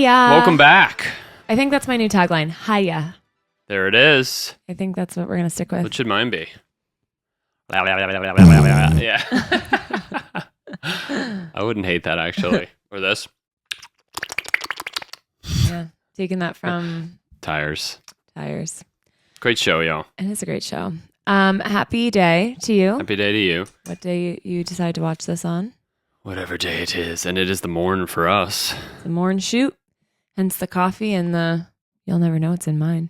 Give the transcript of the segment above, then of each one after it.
Hiya. Welcome back. I think that's my new tagline. Hiya. There it is. I think that's what we're going to stick with. What should mine be? Yeah. I wouldn't hate that, actually. Or this. Yeah. Taking that from Tires. Great show, y'all. It is a great show. Happy day to you. Happy day to you. What day you decide to watch this on? Whatever day it is. And it is the morn for us. The morn shoot. Hence the coffee and the you'll never know what's in mine.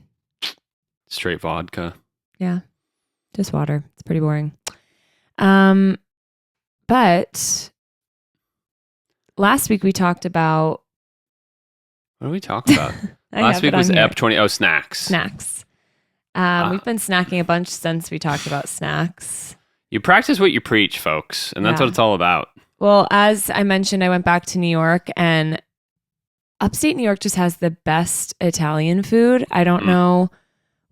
Straight vodka. Yeah. Just water. It's pretty boring. But last week we talked about... What did we talk about? Last week was EP 20. Oh, snacks. Snacks. We've been snacking a bunch since we talked about snacks. You practice what you preach, folks. And that's what it's all about. Well, as I mentioned, I went back to New York, and upstate New York just has the best Italian food. I don't know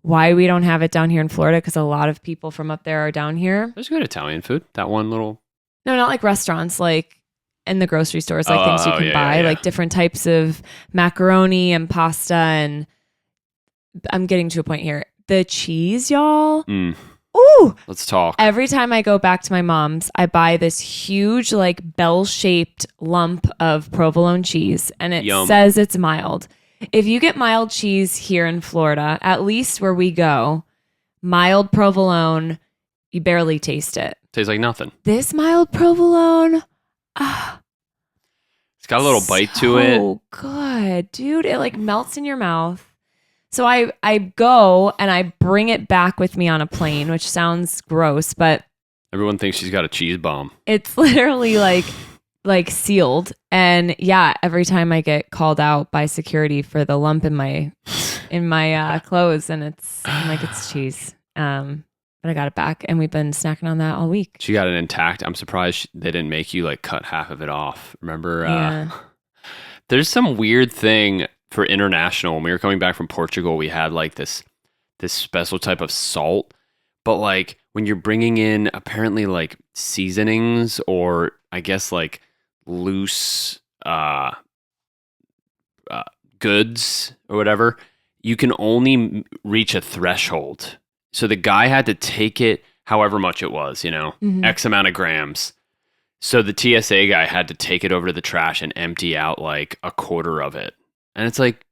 why we don't have it down here in Florida, because a lot of people from up there are down here. There's good Italian food. That one little... No, not like restaurants, like in the grocery stores, like things you can buy, like different types of macaroni and pasta. And I'm getting to a point here. The cheese, y'all. Ooh. Let's talk. Every time I go back to my mom's, I buy this huge, like bell-shaped lump of provolone cheese, and it says it's mild. If you get mild cheese here in Florida, at least where we go, mild provolone, you barely taste it. Tastes like nothing. This mild provolone, it's got a little bite to it. Oh, good, dude! It like melts in your mouth. So I go and I bring it back with me on a plane, which sounds gross, but everyone thinks she's got a cheese bomb. It's literally like sealed. And yeah, every time I get called out by security for the lump in my clothes, and I'm like, it's cheese. But I got it back, and we've been snacking on that all week. She got it intact. I'm surprised they didn't make you like cut half of it off. Remember? There's some weird thing for international. When we were coming back from Portugal, we had like this special type of salt. But like when you're bringing in apparently like seasonings, or I guess like loose goods or whatever, you can only reach a threshold. So the guy had to take it however much it was, X amount of grams. So the TSA guy had to take it over to the trash and empty out like a quarter of it. And it's like,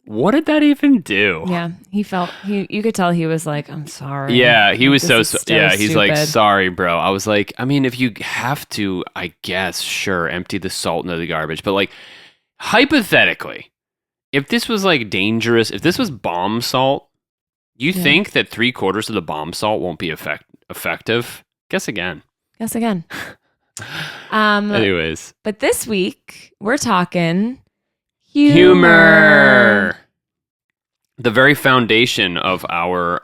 what did that even do? Yeah, you could tell he was like, I'm sorry. Yeah, he was he's stupid. like, sorry, bro. I was like, I mean, if you have to, I guess, sure, empty the salt into the garbage. But like, hypothetically, if this was like dangerous, if this was bomb salt, you think that 3/4 of the bomb salt won't be effective? Guess again. Anyways. But this week, we're talking... Humor. The very foundation of our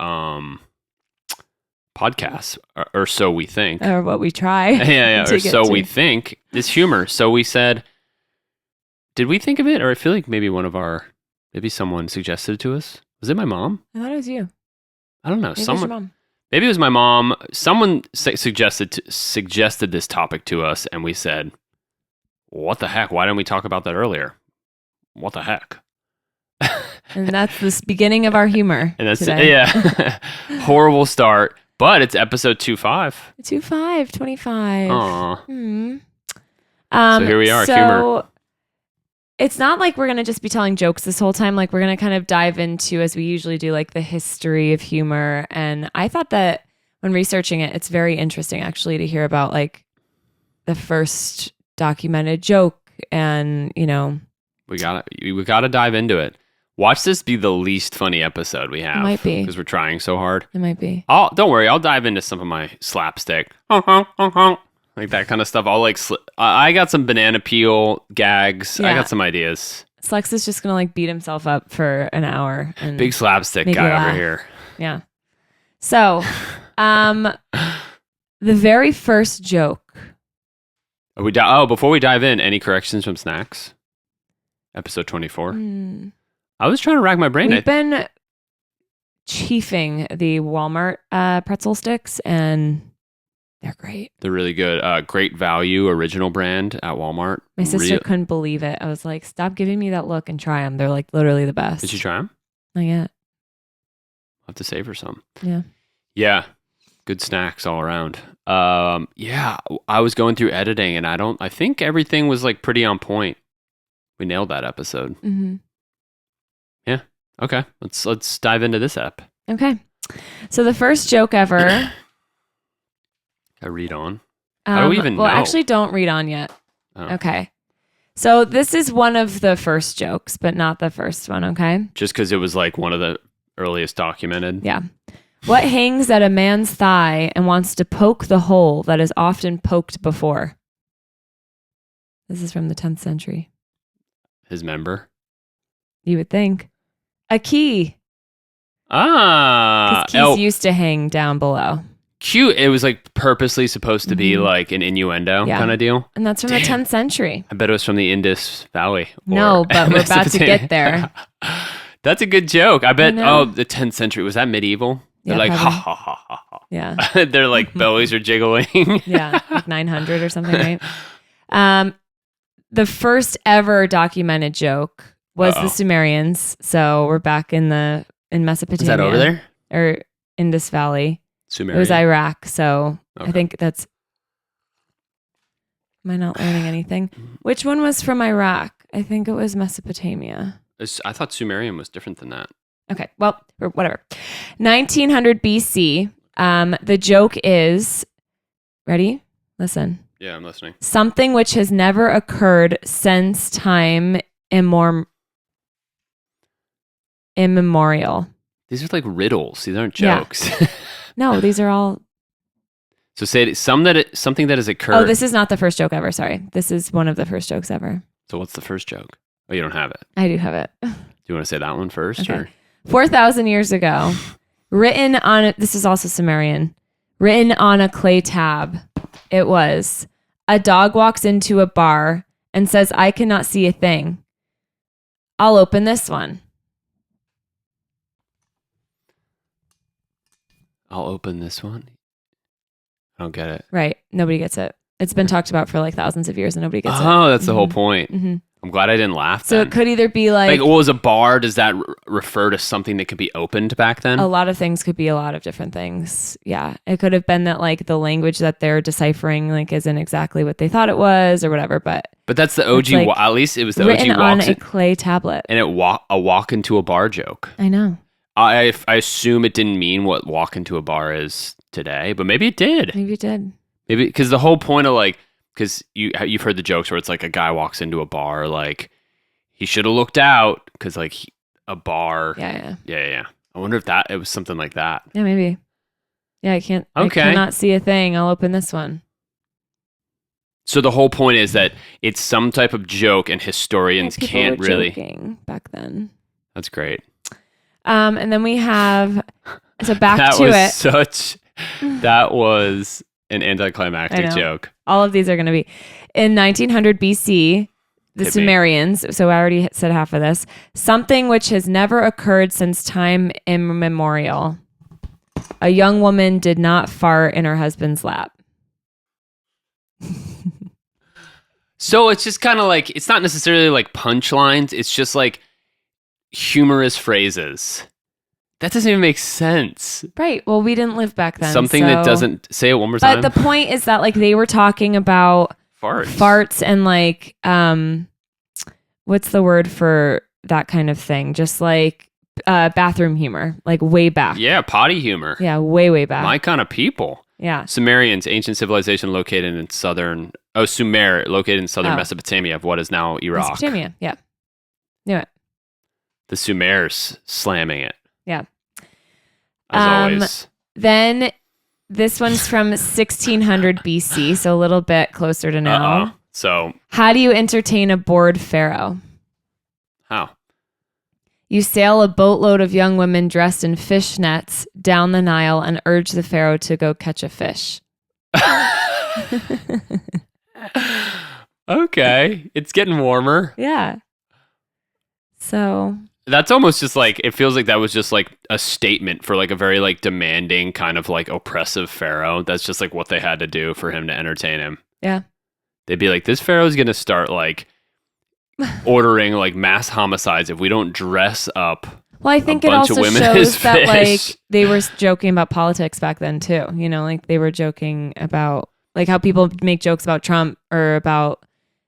podcast, or so we think. Or what we try. Or so we think, is humor. So we said, did we think of it? Or I feel like maybe someone suggested it to us. Was it my mom? I thought it was you. I don't know. Maybe it was your mom. Maybe it was my mom. Someone suggested this topic to us, and we said, what the heck? Why didn't we talk about that earlier? What the heck? And that's the beginning of our humor. And that's today. Horrible start, but it's episode 25. 25. Aww. So here we are, humor. It's not like we're going to just be telling jokes this whole time. Like, we're going to kind of dive into, as we usually do, like the history of humor. And I thought that when researching it, it's very interesting actually to hear about like the first documented joke, and we gotta dive into it. Watch this be the least funny episode we have. It might be, because we're trying so hard. It might be. Don't worry, I'll dive into some of my slapstick, like that kind of stuff. I'll like I got some banana peel gags. I got some ideas. Slex is just gonna like beat himself up for an hour. And big slapstick guy over here. Yeah. So, the very first joke. Before we dive in, any corrections from Snacks? Episode 24. I was trying to rack my brain. We've been chiefing the Walmart pretzel sticks, and They're great. They're really good. Great Value original brand at Walmart. My sister couldn't believe it. I was like, stop giving me that look and try them. They're like literally the best. Did you try them? Not yet. I'll have to save her some. Yeah. Yeah. Good snacks all around. Yeah, I was going through editing and I think everything was like pretty on point. We nailed that episode. Mm-hmm. Yeah. Okay. Let's dive into this ep. Okay. So the first joke ever. I read on. How do we even know? Well, actually, don't read on yet. Oh. Okay. So this is one of the first jokes, but not the first one, okay? Just because it was like one of the earliest documented. Yeah. What hangs at a man's thigh and wants to poke the hole that is often poked before? This is from the 10th century. His member? You would think. A key. Ah. Because keys used to hang down below. Cute. It was like purposely supposed to be like an innuendo kind of deal. And that's from the 10th century. I bet it was from the Indus Valley. No, but we're about to get there. That's a good joke. I bet, the 10th century. Was that medieval? They're like, probably. ha, ha, ha, ha, ha. Yeah. They're like, bellies are jiggling. Yeah, like 900 or something, right? The first ever documented joke was the Sumerians. So we're back in Mesopotamia. Is that over there? Or Indus Valley. Sumerian. It was Iraq. So I think that's... Am I not learning anything? Which one was from Iraq? I think it was Mesopotamia. I thought Sumerian was different than that. Okay, well, whatever. 1900 BC. The joke is... Ready? Listen. Yeah, I'm listening. Something which has never occurred since time immemorial. These are like riddles. These aren't jokes. Yeah. No, these are all... So say it, something that has occurred. Oh, this is not the first joke ever. Sorry. This is one of the first jokes ever. So what's the first joke? Oh, you don't have it. I do have it. Do you want to say that one first? Okay. Or? 4,000 years ago, written on... This is also Sumerian. Written on a clay tab. It was, a dog walks into a bar and says, I cannot see a thing. I'll open this one. I'll open this one. I don't get it. Right. Nobody gets it. It's been talked about for like thousands of years and nobody gets it. Oh, that's the whole point. Mm-hmm. I'm glad I didn't laugh So then. it could either be like... what was a bar? Does that refer to something that could be opened back then? A lot of things could be a lot of different things. Yeah. It could have been that like the language that they're deciphering like isn't exactly what they thought it was or whatever, but that's the OG. like At least it was the OG written on walks a clay tablet. and a walk into a bar joke. I know. I assume it didn't mean what walk into a bar is today, but maybe it did. Maybe it did. Maybe because the whole point of like, because you've heard the jokes where it's like a guy walks into a bar, like he should have looked out because like a bar. Yeah. I wonder if it was something like that. Yeah, maybe. Yeah, I cannot see a thing. I'll open this one. So the whole point is that it's some type of joke, and historians can't really. Joking back then. That's great. And then we have back that to was it. That was an anticlimactic joke. All of these are going to be in 1900 BC. The Sumerians. So I already said half of this. Something which has never occurred since time immemorial. A young woman did not fart in her husband's lap. So it's just kind of like, it's not necessarily like punchlines. It's just like humorous phrases. That doesn't even make sense. Right. Well, we didn't live back then. Something that doesn't... Say it one more time. But the point is that like they were talking about farts and like, what's the word for that kind of thing? Just like bathroom humor, like way back. Yeah, potty humor. Yeah, way back. My kind of people. Yeah. Sumerians, ancient civilization located in southern... Sumer, located in southern Mesopotamia of what is now Iraq. Mesopotamia, yeah. Knew it. The Sumers slamming it. Yeah. As always. Then this one's from 1600 BC, so a little bit closer to now. So, how do you entertain a bored pharaoh? How? You sail a boatload of young women dressed in fishnets down the Nile and urge the pharaoh to go catch a fish. Okay. It's getting warmer. Yeah. So That's almost just like, it feels like that was just like a statement for like a very like demanding kind of like oppressive pharaoh. That's just like what they had to do for him to entertain him. Yeah. They'd be like, this pharaoh's going to start like ordering like mass homicides if we don't dress up. Well, I think it also shows that like they were joking about politics back then too. You know, like they were joking about like how people make jokes about Trump or about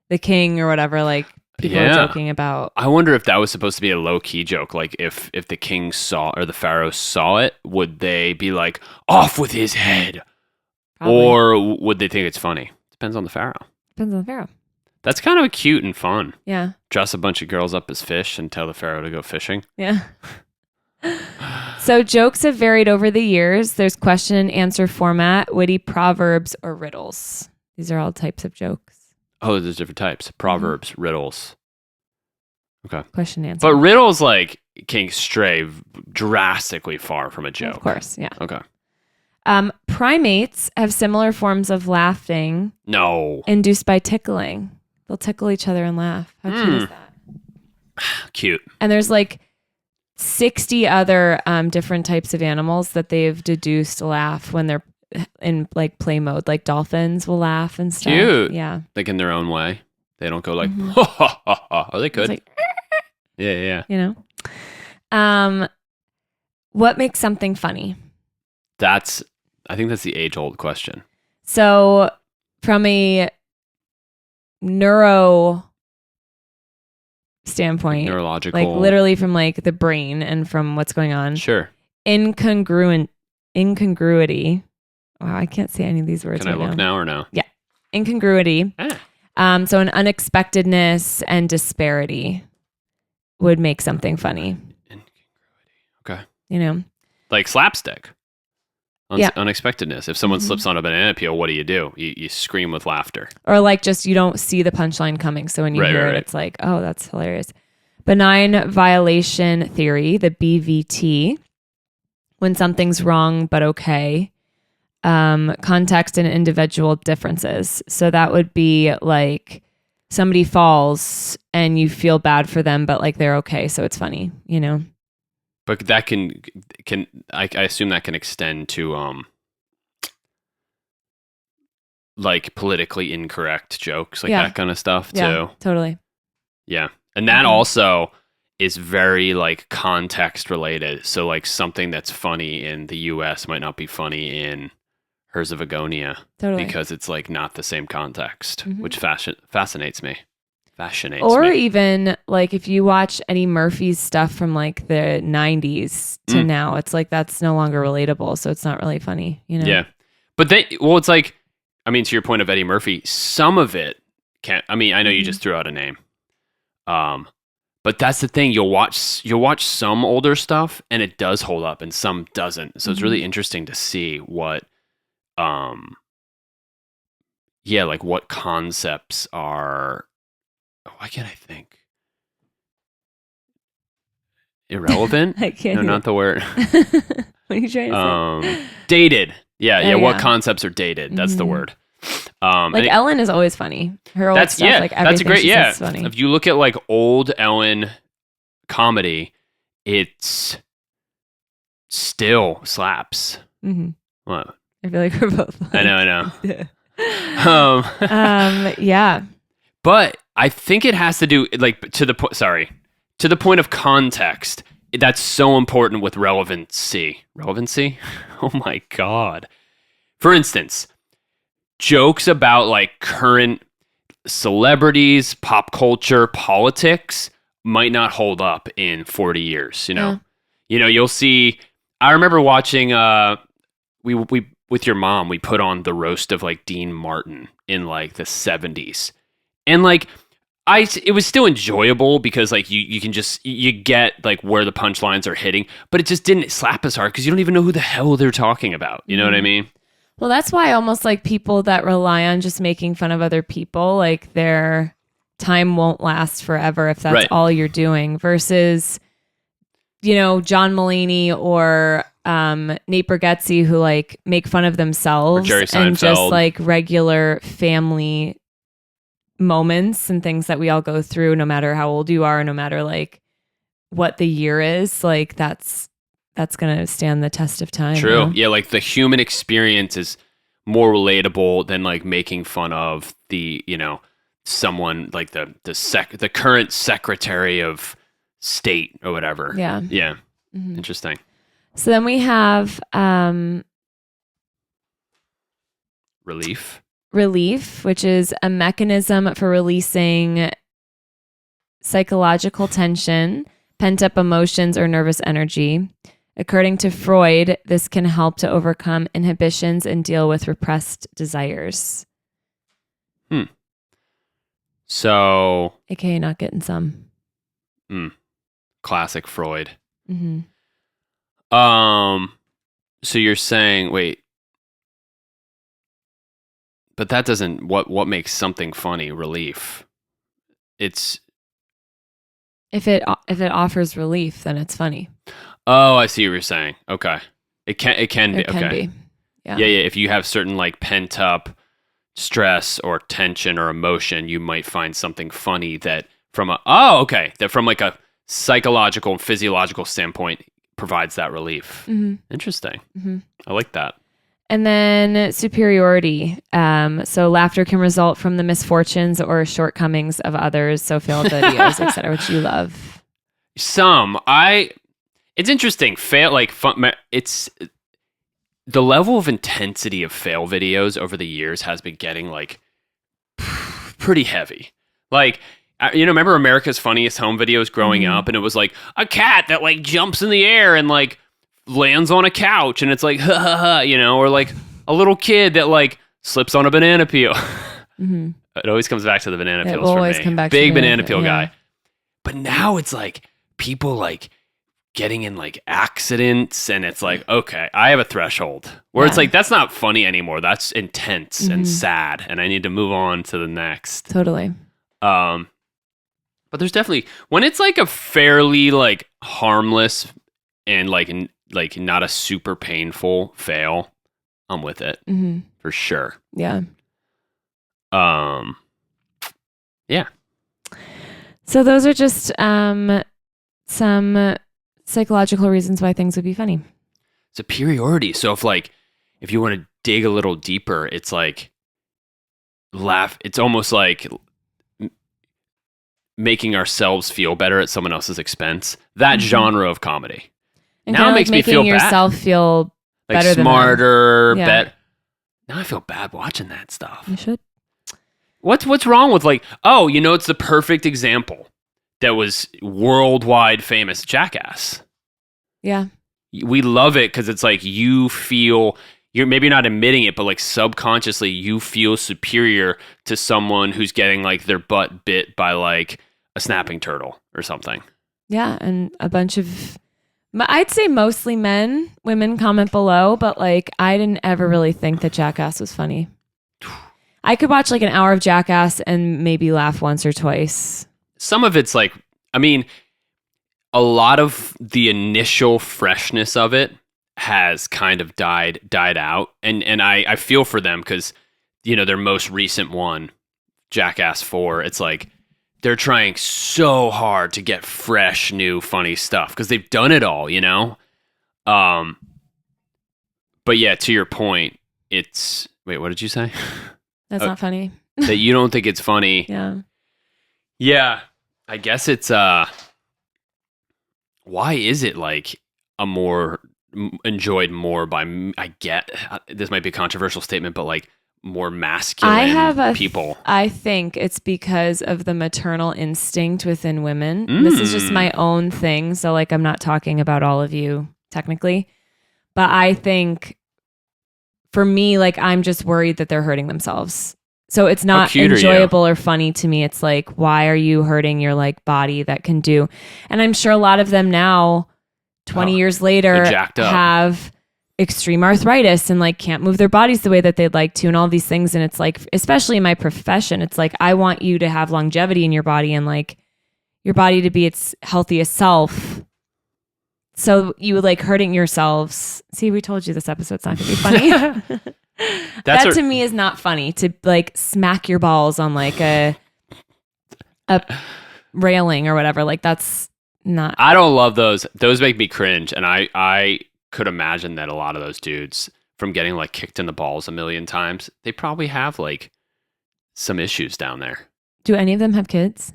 the king or whatever. Like people are joking about. I wonder if that was supposed to be a low key joke. Like if the king saw or the pharaoh saw it, would they be like, off with his head? Probably. Or would they think it's funny? Depends on the pharaoh. Depends on the pharaoh. That's kind of cute and fun. Yeah. Dress a bunch of girls up as fish and tell the pharaoh to go fishing. Yeah. So jokes have varied over the years. There's question and answer format, witty proverbs, or riddles. These are all types of jokes. Oh, there's different types. Proverbs, riddles. Okay. Question and answer. But riddles like can stray drastically far from a joke. Of course, yeah. Okay. Primates have similar forms of laughing. No. Induced by tickling. They'll tickle each other and laugh. How cute is that? Cute. And there's like 60 other different types of animals that they've deduced laugh when they're in like play mode. Like dolphins will laugh and stuff. Cute. Yeah. Like in their own way. They don't go like, ha ha ha ha. Oh, they could. Like, yeah. You know? What makes something funny? I think that's the age-old question. So from a neuro standpoint, neurological, like literally from like the brain and from what's going on. Sure. Incongruity. Wow, I can't say any of these words. Can I look now or no? Yeah. Incongruity. So an unexpectedness and disparity would make something funny. Incongruity. Okay. You know? Like slapstick. Unexpectedness. If someone slips on a banana peel, what do? You scream with laughter. Or like just you don't see the punchline coming. So when you hear it, it's like, oh, that's hilarious. Benign violation theory, the BVT. When something's wrong but okay. Context and individual differences. So that would be like somebody falls and you feel bad for them, but like they're okay. So it's funny, you know? But that can I assume that can extend to like politically incorrect jokes, like that kind of stuff too. Yeah, totally. Yeah. And that also is very like context related. So like something that's funny in the US might not be funny in Herzegovina. Totally. Because it's like not the same context, which fascinates me. Or even like if you watch Eddie Murphy's stuff from like the 90s to now, it's like that's no longer relatable. So it's not really funny, you know? Yeah. But it's like, I mean, to your point of Eddie Murphy, some of it can't, I mean, I know you just threw out a name. But that's the thing. You'll watch some older stuff and it does hold up and some doesn't. So it's really interesting to see what, like what concepts are, why can't I think? Irrelevant? I can't. No, not the word. What are you trying to say? Dated. Yeah. What concepts are dated? That's the word. Like Ellen is always funny. Her old stuff, like everything that's a great. she says is funny. If you look at like old Ellen comedy, it's still slaps. What? I feel like we're both. Like, I know. Yeah. But I think it has to do like to the point of context. That's so important with relevancy. Relevancy? Oh my God. For instance, jokes about like current celebrities, pop culture, politics might not hold up in 40 years, you know? You know, you'll see, I remember watching, we with your mom, we put on the roast of like Dean Martin in like the 70s. And like, it was still enjoyable because like you can just, you get like where the punchlines are hitting, but it just didn't slap as hard because you don't even know who the hell they're talking about. You know what I mean? Well, that's why almost like people that rely on just making fun of other people, like their time won't last forever if that's all you're doing versus, you know, John Mulaney or Nate Bargatze who like make fun of themselves and just like regular family moments and things that we all go through no matter how old you are, no matter like what the year is, like that's going to stand the test of time. True. You know? Yeah, like the human experience is more relatable than like making fun of the, you know, someone like the current Secretary of State or whatever. Yeah. Yeah. Mm-hmm. Interesting. So then we have relief, which is a mechanism for releasing psychological tension, pent-up emotions, or nervous energy. According to Freud, this can help to overcome inhibitions and deal with repressed desires. So, AKA not getting some. Classic Freud. Mm-hmm. So you're saying, wait, but that doesn't, what makes something funny? Relief. It's if it offers relief, then it's funny. Oh, I see what you're saying. Okay. It can be. Okay. Yeah. Yeah. If you have certain like pent up stress or tension or emotion, you might find something funny that from like a psychological and physiological standpoint provides that relief. Mm-hmm. Interesting. Mm-hmm. I like that. And then superiority. So laughter can result from the misfortunes or shortcomings of others. So failed videos, etc., which you love. It's interesting. It's the level of intensity of fail videos over the years has been getting like pretty heavy. Like, remember America's Funniest Home Videos growing up, and it was like a cat that like jumps in the air and like lands on a couch, and it's like ha ha ha, or like a little kid that like slips on a banana peel. Mm-hmm. It always comes back to the banana peels for me. Come back Big banana peel guy. But now it's like people like getting in like accidents, and it's like, okay, I have a threshold where it's like, that's not funny anymore. That's intense and sad, and I need to move on to the next. Totally. But there's definitely, when it's like a fairly like harmless and like not a super painful fail, I'm with it for sure. Yeah. Yeah. So those are just some psychological reasons why things would be funny. Superiority. So if you want to dig a little deeper, it's like it's almost like making ourselves feel better at someone else's expense. That genre of comedy. And now it makes me feel making yourself feel like better, smarter, better. Now I feel bad watching that stuff. You should. What's wrong with it's the perfect example that was worldwide famous, Jackass. Yeah. We love it because it's like you feel, you're maybe not admitting it, but like subconsciously you feel superior to someone who's getting like their butt bit by like a snapping turtle or something. Yeah, and a bunch of, I'd say mostly men. Women comment below, but like I didn't ever really think that Jackass was funny. I could watch like an hour of Jackass and maybe laugh once or twice. Some of it's like, a lot of the initial freshness of it has kind of died out. And I feel for them because, their most recent one, Jackass 4, it's like they're trying so hard to get fresh, new, funny stuff because they've done it all, But yeah, to your point, it's, wait, what did you say? That's not funny. That you don't think it's funny. Yeah. Yeah. I guess it's, why is it like a more enjoyed more by, this might be a controversial statement, but like more masculine people? I think it's because of the maternal instinct within women. This is just my own thing. So like, I'm not talking about all of you technically, but I think for me, like, I'm just worried that they're hurting themselves. So it's not enjoyable or funny to me. It's like, why are you hurting your like body that can do? And I'm sure a lot of them now, 20 years later, have extreme arthritis and like can't move their bodies the way that they'd like to and all these things. And it's like, especially in my profession, it's like, I want you to have longevity in your body and like your body to be its healthiest self. So you like hurting yourselves. See, we told you this episode's not going to be funny. That to me is not funny, to like smack your balls on like a railing or whatever. Like that's not. I don't love those. Those make me cringe. And I could imagine that a lot of those dudes, from getting like kicked in the balls a million times, they probably have like some issues down there. Do any of them have kids?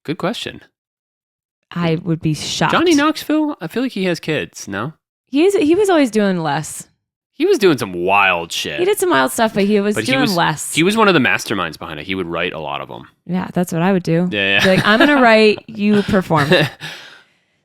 Good question. I would be shocked. Johnny Knoxville, I feel like he has kids, no? He was always doing less. He was doing some wild shit. He did some wild stuff, but he was doing less. He was one of the masterminds behind it. He would write a lot of them. Yeah, that's what I would do. Yeah. Be like, I'm going to write, you perform.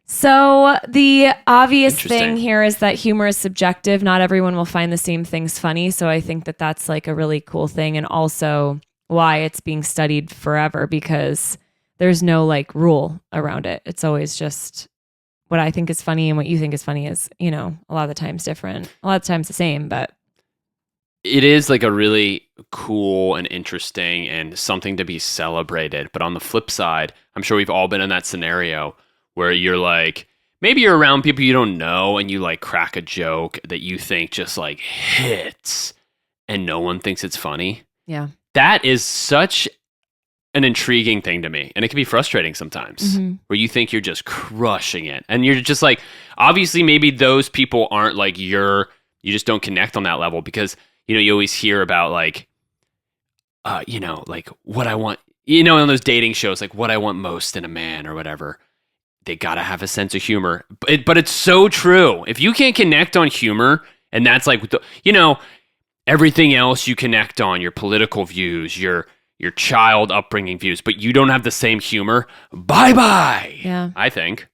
So the obvious thing here is that humor is subjective. Not everyone will find the same things funny. So I think that that's like a really cool thing, and also why it's being studied forever, because there's no like rule around it. It's always just what I think is funny, and what you think is funny is, you know, a lot of the times different, a lot of times the same, but it is like a really cool and interesting and something to be celebrated. But on the flip side, I'm sure we've all been in that scenario where you're like, maybe you're around people you don't know and you like crack a joke that you think just like hits and no one thinks it's funny. Yeah. That is such an intriguing thing to me. And it can be frustrating sometimes, where you think you're just crushing it. And you're just like, obviously maybe those people aren't like you just don't connect on that level, because, you know, you always hear about like, you know, like what I want, you know, on those dating shows, like what I want most in a man or whatever. They gotta have a sense of humor. But it's so true. If you can't connect on humor, and that's like, you know, everything else you connect on, your political views, your child upbringing views, but you don't have the same humor, bye-bye. Yeah. I think.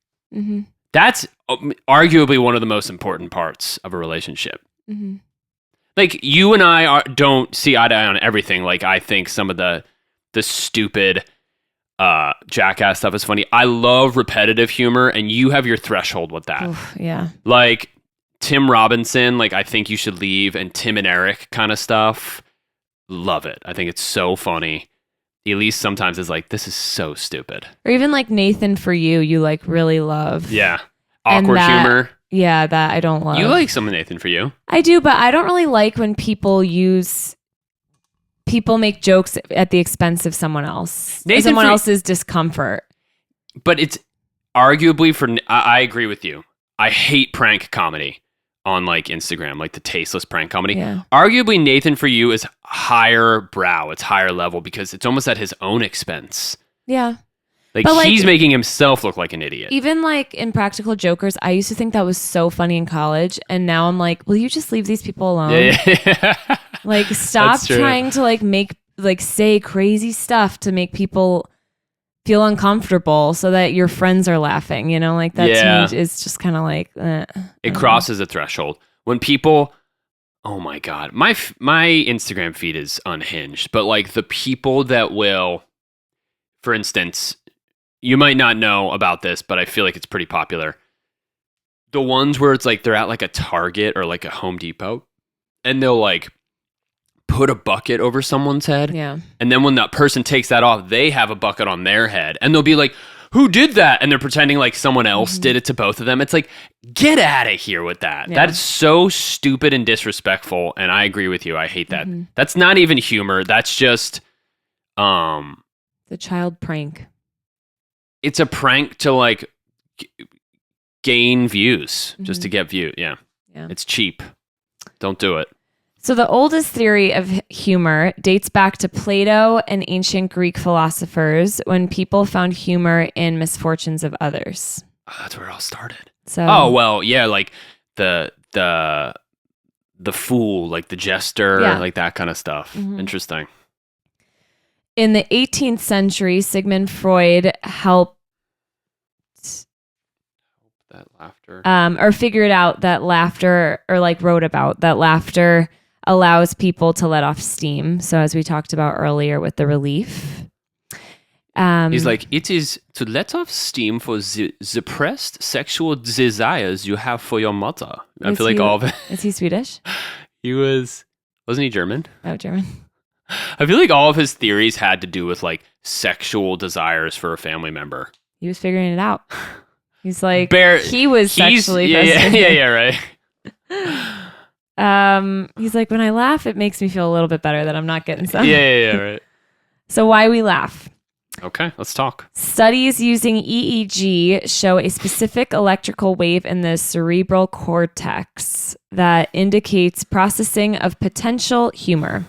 That's arguably one of the most important parts of a relationship. Like, you and I don't see eye to eye on everything. Like, I think some of the stupid jackass stuff is funny. I love repetitive humor, and you have your threshold with that. Oof, yeah. Like, Tim Robinson, like, I think you should leave, and Tim and Eric kind of stuff. Love it. I think it's so funny. Elyse sometimes is like, this is so stupid. Or even like Nathan For You, you like really love. Yeah. Awkward humor. Yeah, that I don't love. You like some of Nathan For You. I do, but I don't really like when people make jokes at the expense of someone else. Someone else's discomfort. But it's arguably I agree with you. I hate prank comedy on like Instagram, like the tasteless prank comedy. Yeah. Arguably Nathan For You is higher brow. It's higher level because it's almost at his own expense. Yeah. Like, he's making himself look like an idiot. Even like in Practical Jokers, I used to think that was so funny in college. And now I'm like, will you just leave these people alone? Yeah. Like, stop trying to like say crazy stuff to make people feel uncomfortable so that your friends are laughing, you know, like that to me is just kind of like it crosses a threshold when people, oh my god, my Instagram feed is unhinged, but like the people that will, for instance, you might not know about this, but I feel like it's pretty popular, the ones where it's like they're at like a Target or like a Home Depot and they'll like put a bucket over someone's head. Yeah. And then when that person takes that off, they have a bucket on their head. And they'll be like, who did that? And they're pretending like someone else did it to both of them. It's like, get out of here with that. Yeah. That is so stupid and disrespectful. And I agree with you. I hate that. That's not even humor. That's just the child prank. It's a prank to like gain views, just to get views. Yeah. It's cheap. Don't do it. So the oldest theory of humor dates back to Plato and ancient Greek philosophers, when people found humor in misfortunes of others. Oh, that's where it all started. So, oh well, yeah, like the fool, like the jester, like that kind of stuff. Interesting. In the 18th century, Sigmund Freud helped that laughter, or figured out that laughter, or like wrote about that laughter allows people to let off steam. So as we talked about earlier with the relief. He's like, it is to let off steam for the suppressed sexual desires you have for your mother. I feel like all of it. Is he Swedish? Wasn't he German? Oh, German. I feel like all of his theories had to do with like sexual desires for a family member. He was figuring it out. He's like, he was sexually frustrated. Yeah, right. He's like, when I laugh, it makes me feel a little bit better that I'm not getting some. Yeah, right. So why we laugh. Okay, let's talk. Studies using EEG show a specific electrical wave in the cerebral cortex that indicates processing of potential humor.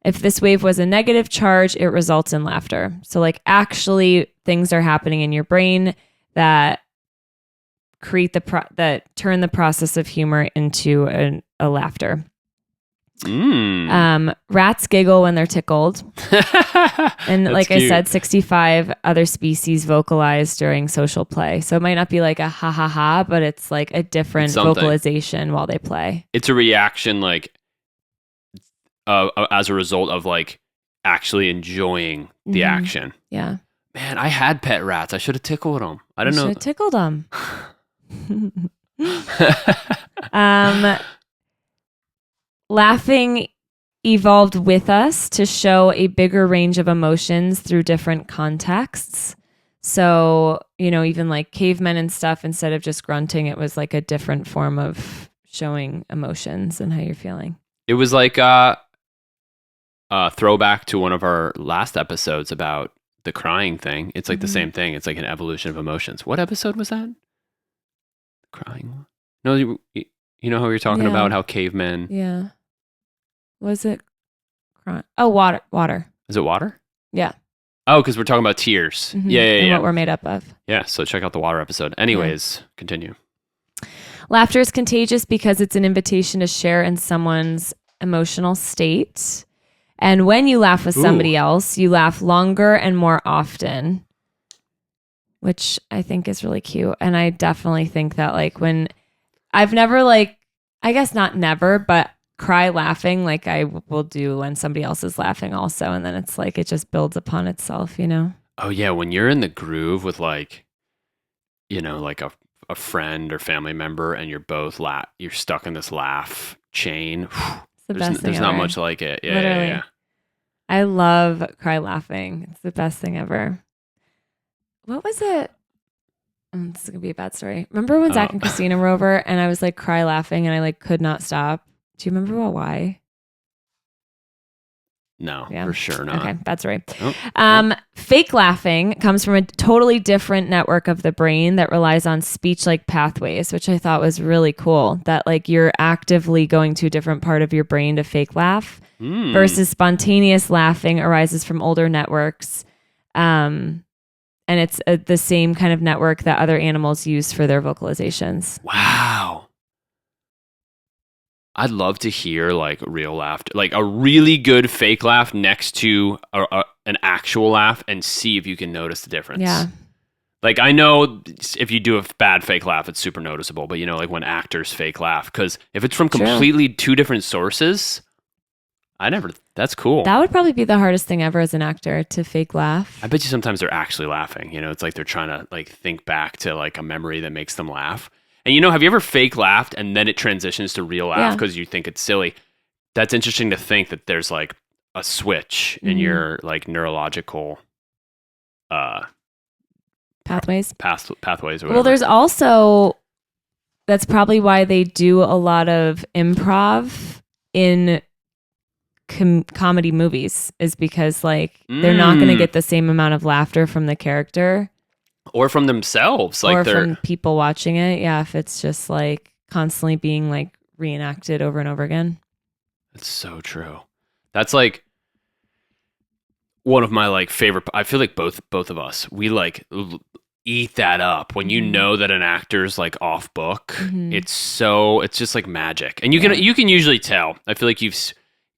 If this wave was a negative charge, it results in laughter. So like actually things are happening in your brain that create that turn the process of humor into a laughter. Rats giggle when they're tickled. And like cute. I said, 65 other species vocalize during social play. So it might not be like a ha ha ha, but it's like a different vocalization while they play. It's a reaction like as a result of like actually enjoying the action. Yeah. Man, I had pet rats. I should have tickled them. I don't know. Should have tickled them. Laughing evolved with us to show a bigger range of emotions through different contexts. So, even like cavemen and stuff, instead of just grunting, it was like a different form of showing emotions and how you're feeling. It was like a throwback to one of our last episodes about the crying thing. It's like the same thing. It's like an evolution of emotions. What episode was that? Crying one? No, you know how you're talking about how cavemen... Yeah. Was it crying? Oh, water. Is it water? Yeah. Oh, because we're talking about tears. Yeah. And what we're made up of. Yeah, so check out the water episode. Anyways, continue. Laughter is contagious because it's an invitation to share in someone's emotional state. And when you laugh with somebody else, you laugh longer and more often, which I think is really cute. And I definitely think that like when I've never I guess not never, but cry laughing like I will do when somebody else is laughing also. And then it's like it just builds upon itself, Oh, yeah. When you're in the groove with like a friend or family member and you're both you're stuck in this laugh chain. There's not much like it. Yeah, literally. Yeah. I love cry laughing. It's the best thing ever. What was it? This is going to be a bad story. Remember when Zach and Christina were over and I was like cry laughing and I like could not stop? Do you remember why? No, for sure not. Okay, bad story. Fake laughing comes from a totally different network of the brain that relies on speech-like pathways, which I thought was really cool. That like you're actively going to a different part of your brain to fake laugh versus spontaneous laughing arises from older networks. And it's the same kind of network that other animals use for their vocalizations. Wow. I'd love to hear like real laughter, like a really good fake laugh next to an actual laugh and see if you can notice the difference. Yeah. Like I know if you do a bad fake laugh, it's super noticeable, but like when actors fake laugh, because if it's from completely two different sources, that's cool. That would probably be the hardest thing ever as an actor, to fake laugh. I bet you sometimes they're actually laughing. It's like they're trying to like think back to like a memory that makes them laugh. And have you ever fake laughed and then it transitions to real laugh because you think it's silly? That's interesting to think that there's like a switch in your like neurological pathways or whatever. Well, there's also, that's probably why they do a lot of improv in comedy movies, is because like they're not going to get the same amount of laughter from the character. Or from themselves. Like from people watching it. Yeah, if it's just like constantly being like reenacted over and over again. That's so true. That's like one of my like favorite. I feel like both of us, we like eat that up when you know that an actor's like off book. It's just like magic. And you can usually tell. I feel like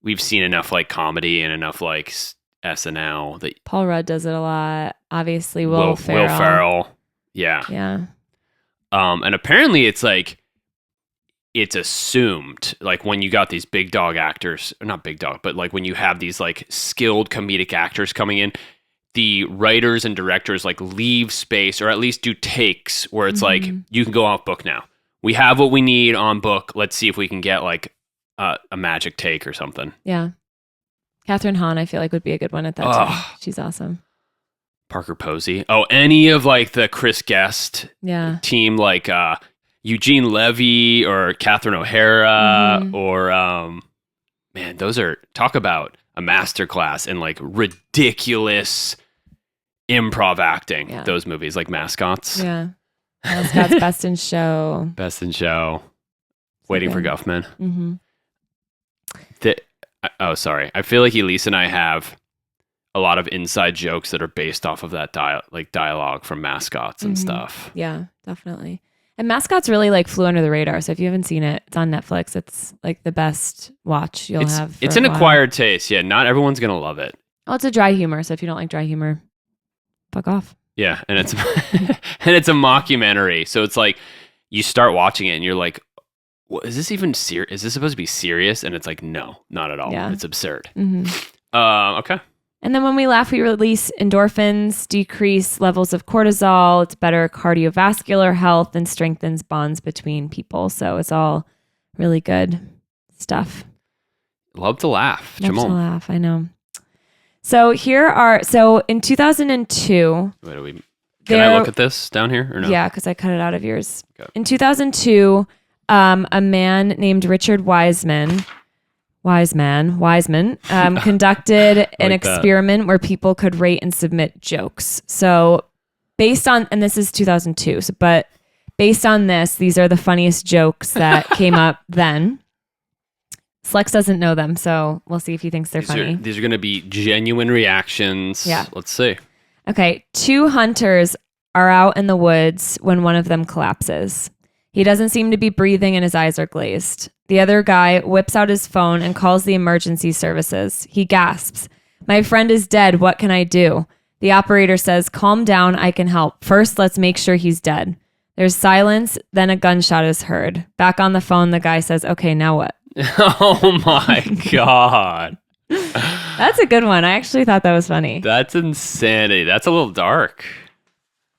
we've seen enough like comedy and enough like SNL that Paul Rudd does it a lot. Obviously, Will Ferrell. Yeah. And apparently it's like it's assumed like when you got these big dog actors, or not big dog, but like when you have these like skilled comedic actors coming in, the writers and directors like leave space or at least do takes where it's like you can go off book now. We have what we need on book. Let's see if we can get like a magic take or something. Yeah. Catherine Hahn, I feel like would be a good one at that time. She's awesome. Parker Posey. Oh, any of like the Chris Guest team, like Eugene Levy or Catherine O'Hara or man, those are, talk about a masterclass in like ridiculous improv acting. Yeah. Those movies like Mascots. Yeah. Mascots, Best in Show. Best in Show. Waiting for Guffman. Mm-hmm. Sorry. I feel like Elyse and I have a lot of inside jokes that are based off of that dialogue from Mascots and stuff. Yeah, definitely. And Mascots really like flew under the radar. So if you haven't seen it, it's on Netflix. It's like the best watch you'll have. It's an acquired taste. Yeah, not everyone's gonna love it. Oh, it's a dry humor. So if you don't like dry humor, fuck off. Yeah, and it's and it's a mockumentary. So it's like you start watching it and you're like, well, is this even serious? Is this supposed to be serious? And it's like, no, not at all. Yeah. It's absurd. Okay. And then when we laugh, we release endorphins, decrease levels of cortisol. It's better cardiovascular health and strengthens bonds between people. So it's all really good stuff. Love to laugh. Love to laugh. I know. So in 2002. Can I look at this down here or no? Yeah, because I cut it out of yours. Okay. In 2002, a man named Richard Wiseman conducted an experiment where people could rate and submit jokes. So and this is 2002, but based on this, these are the funniest jokes that came up then. Slex doesn't know them, so we'll see if he thinks they're funny. These are going to be genuine reactions. Yeah. Let's see. Okay. 2 hunters are out in the woods when one of them collapses. He doesn't seem to be breathing and his eyes are glazed. The other guy whips out his phone and calls the emergency services. He gasps, "My friend is dead. What can I do?" The operator says, "Calm down. I can help. First, let's make sure he's dead." There's silence. Then a gunshot is heard. Back on the phone, the guy says, "Okay, now what?" Oh my God. That's a good one. I actually thought that was funny. That's insanity. That's a little dark.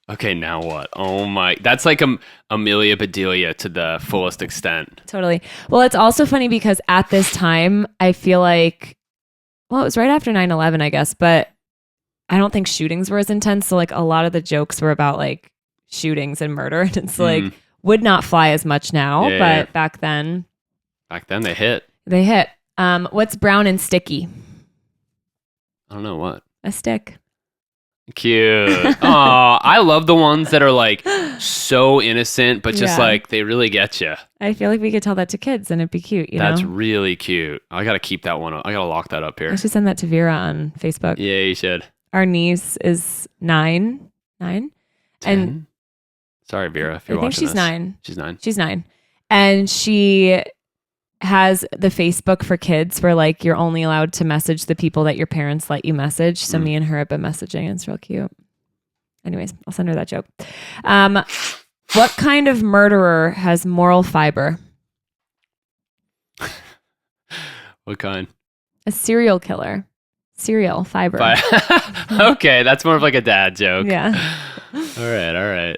Okay, now what? Oh my. That's like Amelia Bedelia to the fullest extent. Totally. Well, it's also funny because at this time, I feel like, well, it was right after 9/11, I guess, but I don't think shootings were as intense. So like a lot of the jokes were about like shootings and murder. And it's like, would not fly as much now, but back then. Back then they hit. They hit. What's brown and sticky? I don't know what. A stick. Cute. Oh, I love the ones that are like so innocent, but just like they really get you. I feel like we could tell that to kids and it'd be cute. That's really cute. I got to keep that one up. I got to lock that up here. I should send that to Vera on Facebook. Yeah, you should. Our niece is 9. 10? And sorry, Vera, if you're watching she's this. 9. She's 9. She's 9. And she has the Facebook for kids where like you're only allowed to message the people that your parents let you message. So me and her have been messaging and it's real cute. Anyways, I'll send her that joke. What kind of murderer has moral fiber? What kind? A serial killer. Serial fiber. Okay, that's more of like a dad joke. Yeah. All right.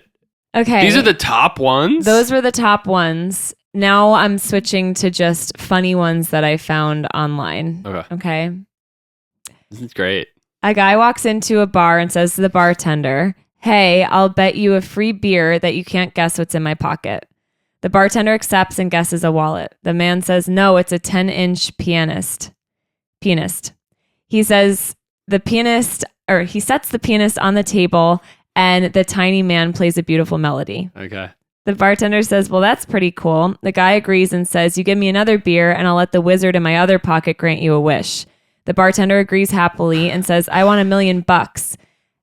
Okay. These are the top ones? Those were the top ones. Now I'm switching to just funny ones that I found online. Okay. This is great. A guy walks into a bar and says to the bartender, "Hey, I'll bet you a free beer that you can't guess what's in my pocket." The bartender accepts and guesses a wallet. The man says, "No, it's a 10-inch pianist." He says he sets the pianist on the table and the tiny man plays a beautiful melody. Okay. The bartender says, "Well, that's pretty cool." The guy agrees and says, "You give me another beer and I'll let the wizard in my other pocket grant you a wish." The bartender agrees happily and says, "I want $1 million."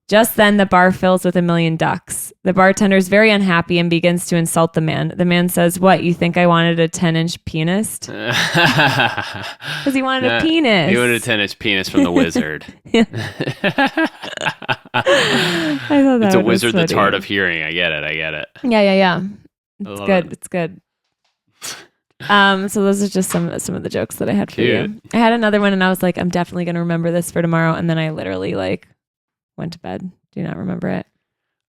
Just then, the bar fills with 1 million ducks. The bartender's very unhappy and begins to insult the man. The man says, "What, you think I wanted a 10-inch pianist?" Because he wanted a penis. He wanted a 10-inch penis from the wizard. I thought that it's a wizard funny. that's hard of hearing. I get it. Yeah. It's good. It's good. So those are just some of the jokes that I had for you. I had another one and I was like, I'm definitely going to remember this for tomorrow. And then I literally went to bed. Do you not remember it?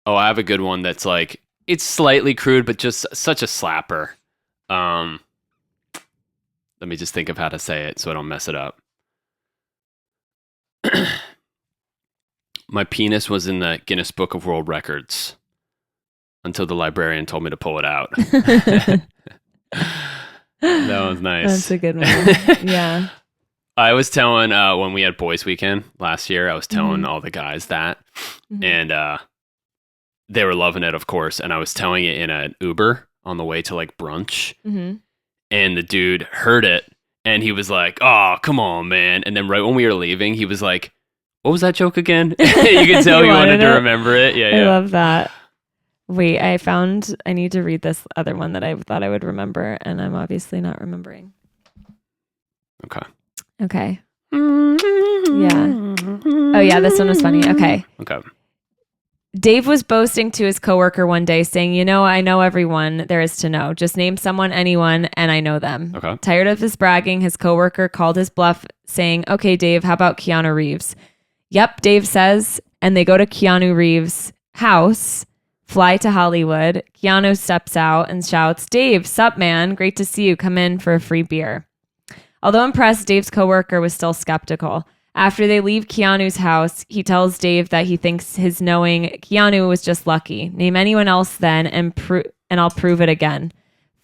Oh, I have a good one that's like, it's slightly crude, but just such a slapper. Let me just think of how to say it so I don't mess it up. My penis was in the Guinness Book of World Records until the librarian told me to pull it out. That was nice. That's a good one. Yeah. I was telling when we had boys weekend last year, I was telling all the guys that, and they were loving it, of course. And I was telling it in an Uber on the way to like brunch, and the dude heard it, and he was like, "Oh, come on, man!" And then right when we were leaving, he was like, "What was that joke again?" You could tell he wanted to remember it. Yeah, I love that. Wait, I need to read this other one that I thought I would remember, and I'm obviously not remembering. Okay. Yeah. Oh yeah, this one was funny. Okay. Dave was boasting to his coworker one day saying, I know everyone there is to know. Just name someone, anyone, and I know them. Okay. Tired of his bragging, his coworker called his bluff saying, okay, Dave, how about Keanu Reeves? Yep, Dave says, and they go to Keanu Reeves' house, fly to Hollywood. Keanu steps out and shouts, Dave, sup, man? Great to see you. Come in for a free beer. Although impressed, Dave's coworker was still skeptical. After they leave Keanu's house, he tells Dave that he thinks his knowing Keanu was just lucky. Name anyone else then, and I'll prove it again.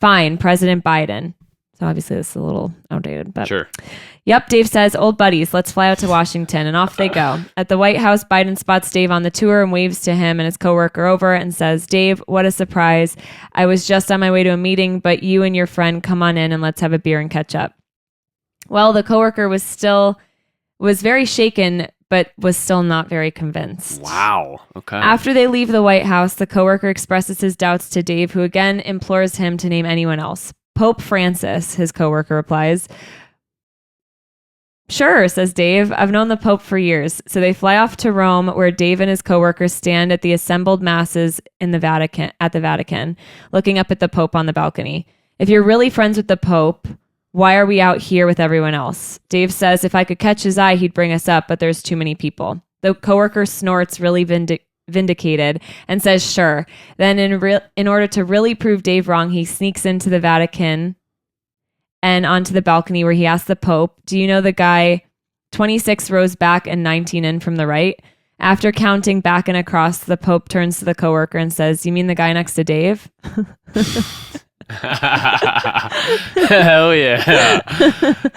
Fine, President Biden. So obviously this is a little outdated, but sure. Yep, Dave says, old buddies, let's fly out to Washington, and off they go. At the White House, Biden spots Dave on the tour and waves to him and his coworker over and says, Dave, what a surprise. I was just on my way to a meeting, but you and your friend come on in and let's have a beer and catch up. Well, the coworker was very shaken, but was still not very convinced. Wow. Okay. After they leave the White House, the coworker expresses his doubts to Dave, who again implores him to name anyone else. Pope Francis, his coworker replies. Sure, says Dave. I've known the Pope for years. So they fly off to Rome, where Dave and his coworker stand at the assembled masses in the Vatican, looking up at the Pope on the balcony. If you're really friends with the Pope, why are we out here with everyone else? Dave says if I could catch his eye, he'd bring us up, but there's too many people. The coworker snorts, really vindicated, and says sure. Then in order to really prove Dave wrong, he sneaks into the Vatican and onto the balcony where he asks the Pope, do you know the guy 26 rows back and 19 in from the right? After counting back and across, the Pope turns to the coworker and says, you mean the guy next to Dave? Hell yeah.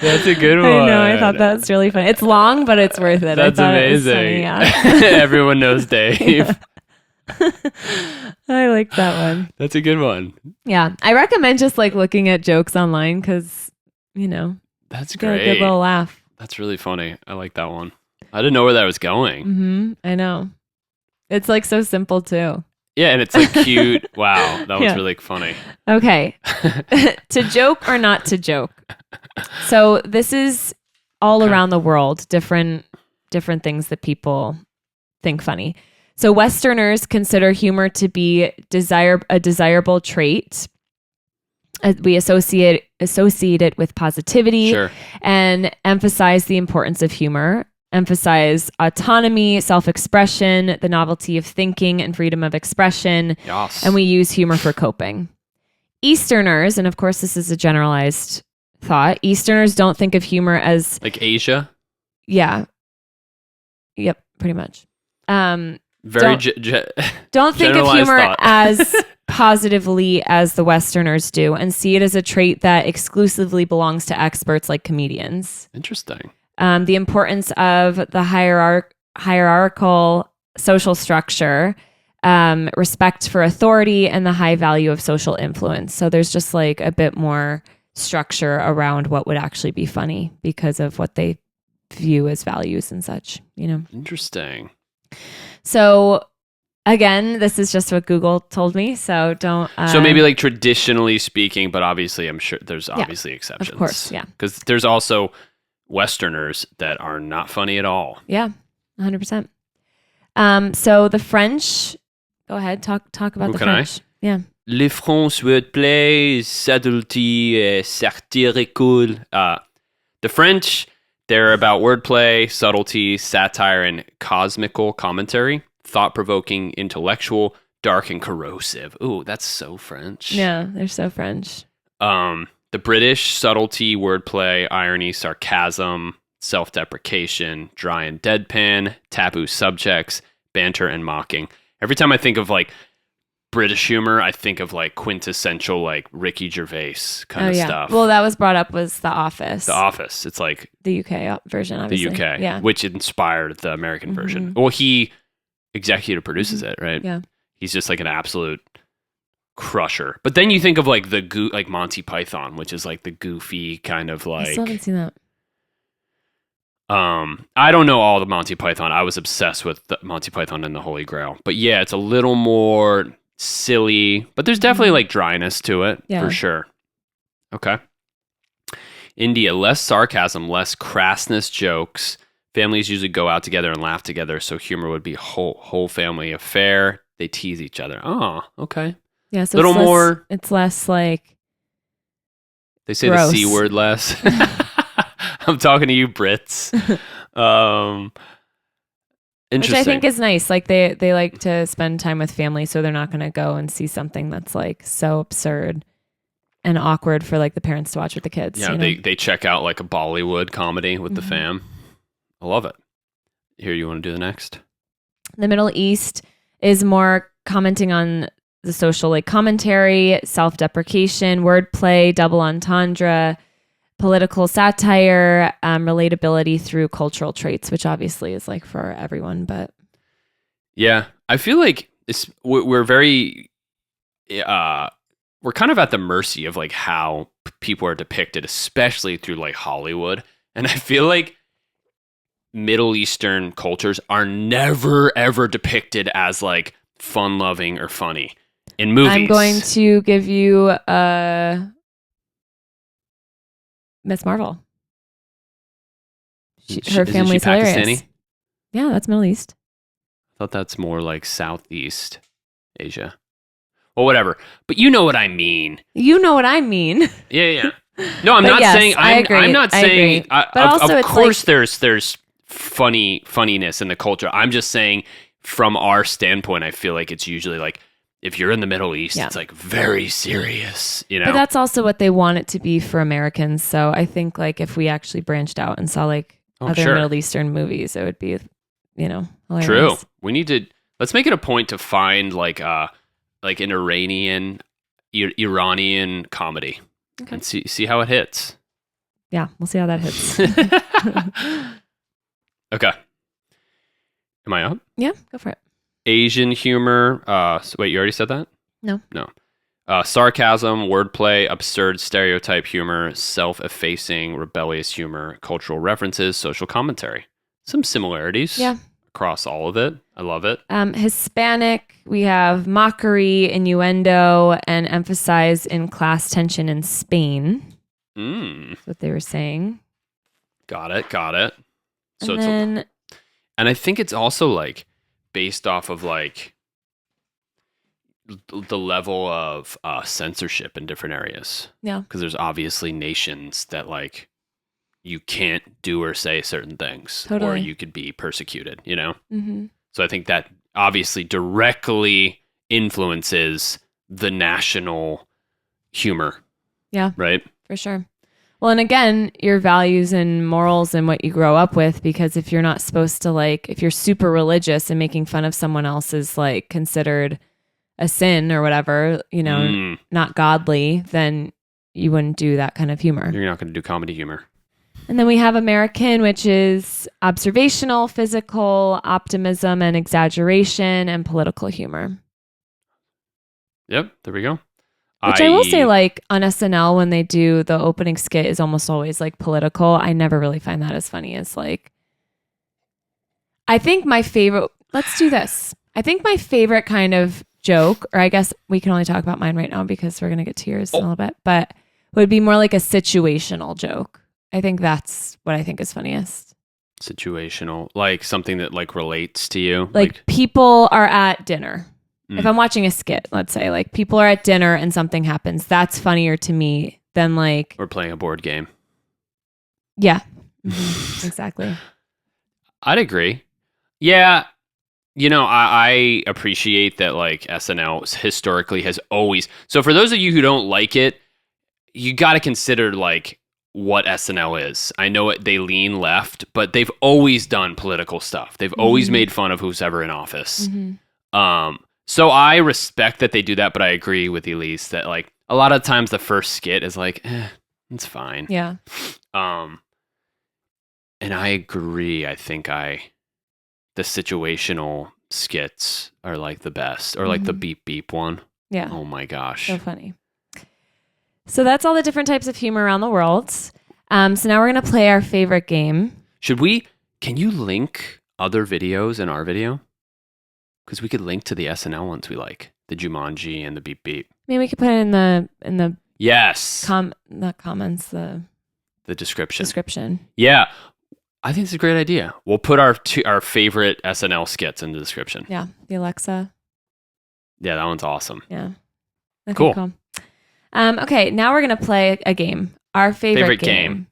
That's a good one. I know, I thought that's really funny. It's long, but it's worth it. That's amazing. Funny, yeah. Everyone knows Dave. I like that one. That's a good one. Yeah. I recommend just like looking at jokes online because, that's great. Get a good little laugh. That's really funny. I like that one. I didn't know where that was going. I know. It's like so simple too. Yeah, and it's like cute. Wow, that was really funny. Okay. To joke or not to joke. So this is all around the world, different things that people think funny. So Westerners consider humor to be a desirable trait. We associate it with positivity and emphasize the importance of humor. Emphasize autonomy, self-expression, the novelty of thinking, and freedom of expression. Yes. And we use humor for coping. Easterners, and of course this is a generalized thought, Easterners don't think of humor as... Like Asia? Yeah. Yep, pretty much. Don't think of humor as positively as the Westerners do, and see it as a trait that exclusively belongs to experts like comedians. Interesting. The importance of the hierarchical social structure, respect for authority, and the high value of social influence. So there's just like a bit more structure around what would actually be funny because of what they view as values and such, Interesting. So again, this is just what Google told me, so don't... So maybe like traditionally speaking, but obviously I'm sure there's obviously exceptions. Of course, yeah. Because there's also... Westerners that are not funny at all. Yeah, 100%. So the French, go ahead, talk about the French. Yeah. Les Francs wordplay, subtlety, satirical. The French, they're about wordplay, subtlety, satire, and cosmical commentary. Thought-provoking, intellectual, dark, and corrosive. Ooh, that's so French. Yeah, they're so French. The British, subtlety, wordplay, irony, sarcasm, self-deprecation, dry and deadpan, taboo subjects, banter, and mocking. Every time I think of like British humor, I think of like quintessential like Ricky Gervais kind of stuff. Well, that was brought up was The Office. The Office. It's like the UK version, obviously. The UK, yeah, which inspired the American version. Well, he executive produces it, right? Yeah. He's just like an absolute crusher. But then you think of like like Monty Python, which is like the goofy kind of like. I still haven't seen that. I don't know all the Monty Python. I was obsessed with the Monty Python and the Holy Grail. But yeah, it's a little more silly, but there's definitely like dryness to it for sure. Okay. India, less sarcasm, less crassness jokes. Families usually go out together and laugh together, so humor would be whole family affair. They tease each other. Oh, okay. Yeah, so little more. It's less like. They say gross. The C word less. I'm talking to you, Brits. Interesting. Which I think is nice. Like they like to spend time with family, so they're not going to go and see something that's like so absurd and awkward for like the parents to watch with the kids. Yeah, they check out like a Bollywood comedy with the fam. I love it. Here, you want to do the next? The Middle East is more commenting on the social like commentary, self-deprecation, wordplay, double entendre, political satire, relatability through cultural traits, which obviously is like for everyone. But yeah, I feel like we're very we're kind of at the mercy of like how people are depicted, especially through like Hollywood. And I feel like Middle Eastern cultures are never ever depicted as like fun-loving or funny in movies. I'm going to give you Miss Marvel. Her family's hilarious. Yeah, that's Middle East. I thought that's more like Southeast Asia. Well, whatever. But you know what I mean. You know what I mean. Yeah. No, I'm not saying. I agree. I'm not saying. But also, of course, like, there's funniness in the culture. I'm just saying, from our standpoint, I feel like it's usually like if you're in the Middle East, it's like very serious. You know. But that's also what they want it to be for Americans. So I think like if we actually branched out and saw like other Middle Eastern movies, it would be, hilarious. True. We need to let's make it a point to find like an Iranian comedy and see how it hits. Yeah, we'll see how that hits. Okay. Am I up? Yeah, go for it. Asian humor. Wait, you already said that? No. Sarcasm, wordplay, absurd stereotype humor, self-effacing, rebellious humor, cultural references, social commentary. Some similarities. Yeah. Across all of it. I love it. Hispanic, we have mockery, innuendo, and emphasize in class tension in Spain. That's what they were saying. Got it. So and I think it's also like based off of like the level of censorship in different areas. Yeah. Because there's obviously nations that like you can't do or say certain things, or you could be persecuted, Mm-hmm. So I think that obviously directly influences the national humor. Yeah. Right? For sure. Well, and again, your values and morals and what you grow up with, because if you're not supposed to like, if you're super religious and making fun of someone else is like considered a sin or whatever, not godly, then you wouldn't do that kind of humor. You're not going to do comedy humor. And then we have American, which is observational, physical, optimism and exaggeration, and political humor. Yep, there we go. Which I will say, like, on SNL, when they do the opening skit is almost always, like, political. I never really find that as funny as, like... I think my favorite... Let's do this. I think my favorite kind of joke, or I guess we can only talk about mine right now because we're going to get to yours in a little bit, but would be more like a situational joke. I think that's what I think is funniest. Situational. Like something that, like, relates to you? Like people are at dinner. If I'm watching a skit, let's say, like, people are at dinner and something happens, that's funnier to me than, like... We're playing a board game. Yeah. Mm-hmm. Exactly. I'd agree. Yeah. I appreciate that, like, SNL historically has always... So for those of you who don't like it, you got to consider, like, what SNL is. I know they lean left, but they've always done political stuff. They've always made fun of who's ever in office. Mm-hmm. So I respect that they do that, but I agree with Elyse that like a lot of times the first skit is like, it's fine. Yeah. And I agree. I think the situational skits are like the best, or like the beep beep one. Yeah. Oh my gosh. So funny. So that's all the different types of humor around the world. So now we're going to play our favorite game. Can you link other videos in our video? Because we could link to the SNL ones we like, the Jumanji and the beep beep. Maybe we could put it in the yes, not comments, the description. Yeah, I think it's a great idea. We'll put our favorite SNL skits in the description. Yeah, the Alexa. Yeah, that one's awesome. Yeah. Okay, cool. Okay, now we're gonna play a game. Our favorite game.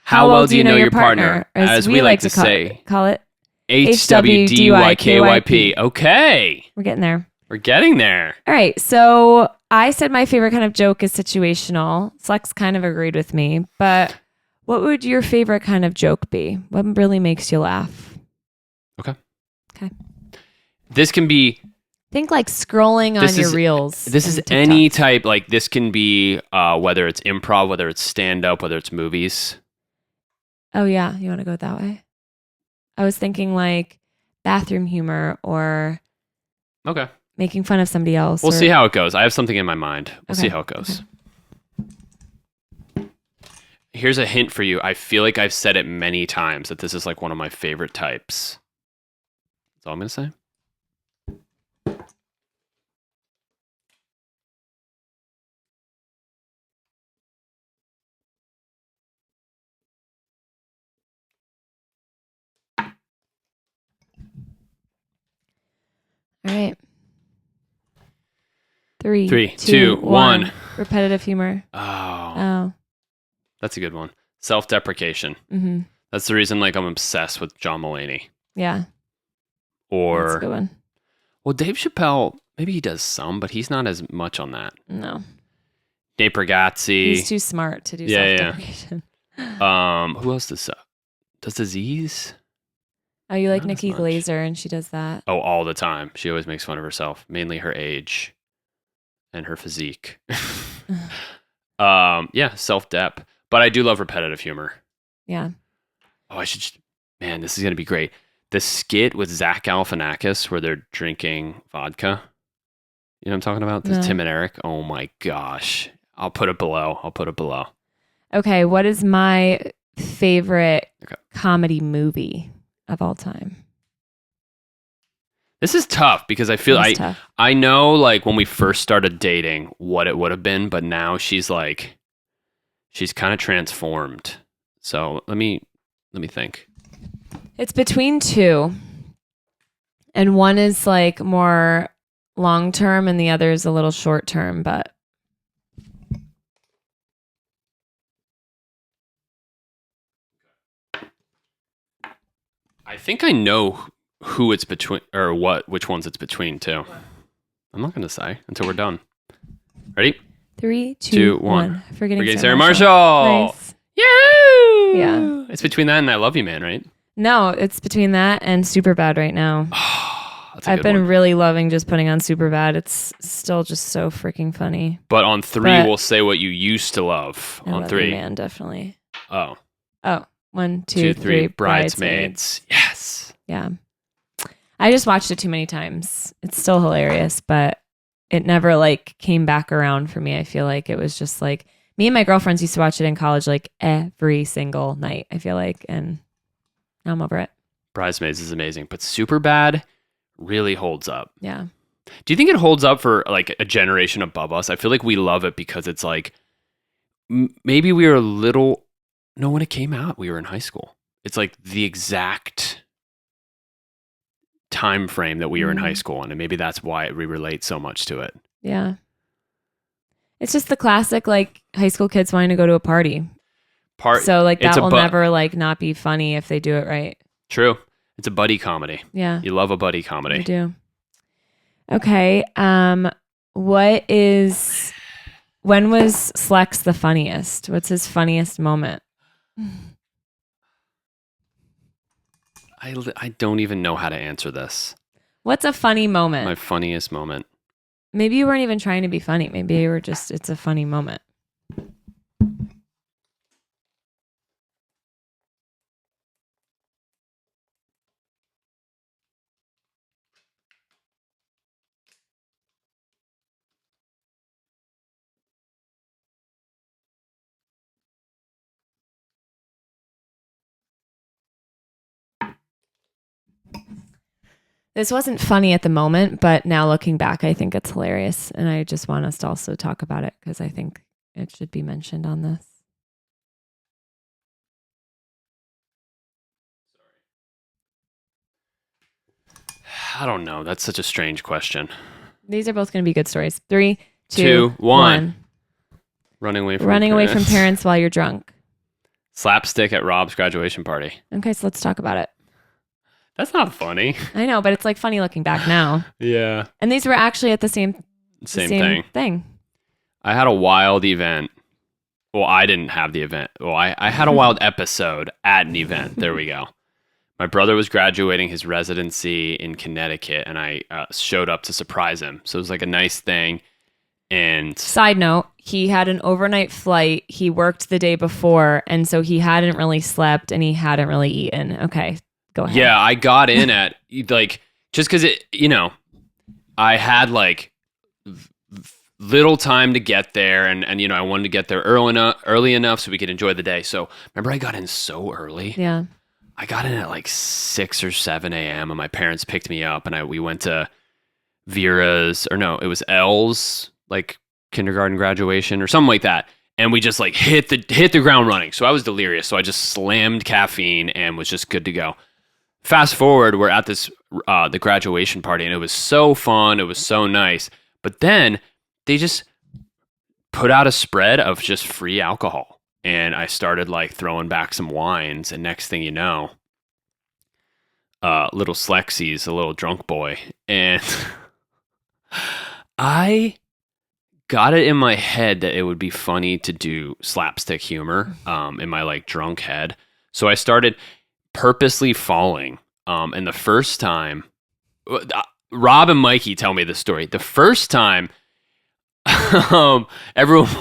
How well do you know your partner? As we like to say. Call it HWDYKYP. Okay. We're getting there. We're getting there. All right. So I said my favorite kind of joke is situational. Slex kind of agreed with me, but what would your favorite kind of joke be? What really makes you laugh? Okay. Okay. This can be... Think like scrolling on your reels. This is any type, like this can be whether it's improv, whether it's stand-up, whether it's movies. Oh yeah, you want to go that way? I was thinking like bathroom humor or making fun of somebody else. We'll see how it goes. I have something in my mind. We'll see how it goes. Okay. Here's a hint for you. I feel like I've said it many times that this is like one of my favorite types. That's all I'm going to say. All right. 3, 2, 1. Repetitive humor. Oh. That's a good one. Self-deprecation. Mm-hmm. That's the reason like I'm obsessed with John Mulaney. Yeah. Or that's a good one. Well, Dave Chappelle, maybe he does some, but he's not as much on that. No. Nate Bargatze. He's too smart to do self-deprecation. Yeah. Who else does Aziz? Oh, you like Nikki Glaser, and she does that. Oh, all the time. She always makes fun of herself, mainly her age and her physique. Yeah, self-dep. But I do love repetitive humor. Yeah. Oh, man, this is going to be great. The skit with Zach Galifianakis where they're drinking vodka. You know what I'm talking about? This Tim and Eric. Oh my gosh. I'll put it below. Okay, what is my favorite comedy movie of all time? This is tough because I feel I know like when we first started dating what it would have been, but now she's kind of transformed. So let me think. It's between two. And one is like more long term and the other is a little short term, but I think I know who it's between or which ones it's between too. I'm not going to say until we're done. Ready? 3, 2, 1. Forgetting Sarah Marshall. Nice. Yahoo! Yeah. It's between that and I Love You Man, right? No, it's between that and Superbad right now. I've been really loving just putting on Superbad. It's still just so freaking funny. But on 3, we'll say what you used to love. I on Love 3. You Man, definitely. Oh. 1, 2, 3. Bridesmaids. Yes. Yeah. I just watched it too many times. It's still hilarious, but it never like came back around for me. I feel like it was just like me and my girlfriends used to watch it in college like every single night, I feel like, and now I'm over it. Bridesmaids is amazing, but Superbad really holds up. Yeah. Do you think it holds up for like a generation above us? I feel like we love it because it's like maybe we were a little. No, when it came out, we were in high school. It's like the exact time frame that we were in high school on, and maybe that's why we relate so much to it. Yeah. It's just the classic like high school kids wanting to go to a party. So like that will never like not be funny if they do it right. True. It's a buddy comedy. Yeah. You love a buddy comedy. I do. Okay. When was Slex the funniest? What's his funniest moment? I don't even know how to answer this. What's a funny moment? My funniest moment. Maybe you weren't even trying to be funny. Maybe you were just, it's a funny moment. This wasn't funny at the moment, but now looking back, I think it's hilarious. And I just want us to also talk about it because I think it should be mentioned on this. I don't know. That's such a strange question. These are both going to be good stories. 3, 2, 2, 1. 1. Running away from parents while you're drunk. Slapstick at Rob's graduation party. Okay, so let's talk about it. That's not funny. I know, but it's like funny looking back now. Yeah. And these were actually at the same thing. I had a wild event. Well, I didn't have the event. Well, I had a wild episode at an event. There we go. My brother was graduating his residency in Connecticut, and I showed up to surprise him. So it was like a nice thing. And side note, he had an overnight flight. He worked the day before, and so he hadn't really slept and he hadn't really eaten. Okay, go ahead. Yeah, I got in at like just because I had like little time to get there, and I wanted to get there early enough so we could enjoy the day. So remember, I got in so early. Yeah. I got in at like 6 or 7 a.m. and my parents picked me up, and we went to Vera's, or no, it was Elle's, like kindergarten graduation or something like that. And we just like hit the ground running. So I was delirious. So I just slammed caffeine and was just good to go. Fast forward, we're at this the graduation party, and it was so fun. It was so nice. But then they just put out a spread of just free alcohol. And I started like throwing back some wines, and next thing you know, little Slexy's a little drunk boy, and I got it in my head that it would be funny to do slapstick humor in my like drunk head. So I started purposely falling. And the first time, Rob and Mikey tell me this story. The first time, everyone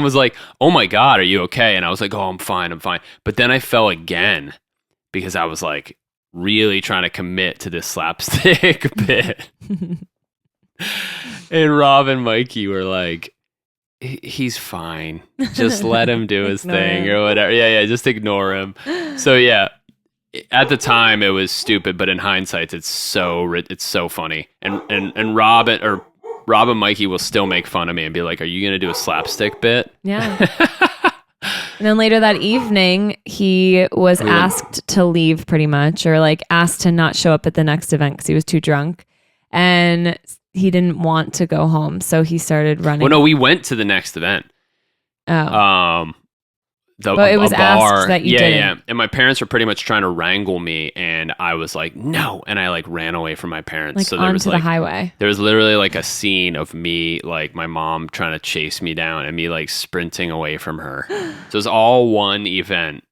was like, "Oh my God, are you okay?" And I was like, "Oh, I'm fine. But then I fell again because I was like really trying to commit to this slapstick bit. And Rob and Mikey were like, "He's fine. Just let him do his thing or whatever." Yeah, just ignore him. So yeah, at the time it was stupid, but in hindsight, it's so funny. And Rob and Mikey will still make fun of me and be like, "Are you going to do a slapstick bit?" Yeah. And then later that evening, he was asked to leave pretty much, or like asked to not show up at the next event because he was too drunk. And he didn't want to go home. So he started running. Well, no, we went to the next event. Oh. But it was asked that you didn't. Yeah. And my parents were pretty much trying to wrangle me, and I was like, "No." And I like ran away from my parents. Like so there was onto like the highway. There was literally like a scene of me, like my mom trying to chase me down and me like sprinting away from her. So it was all one event,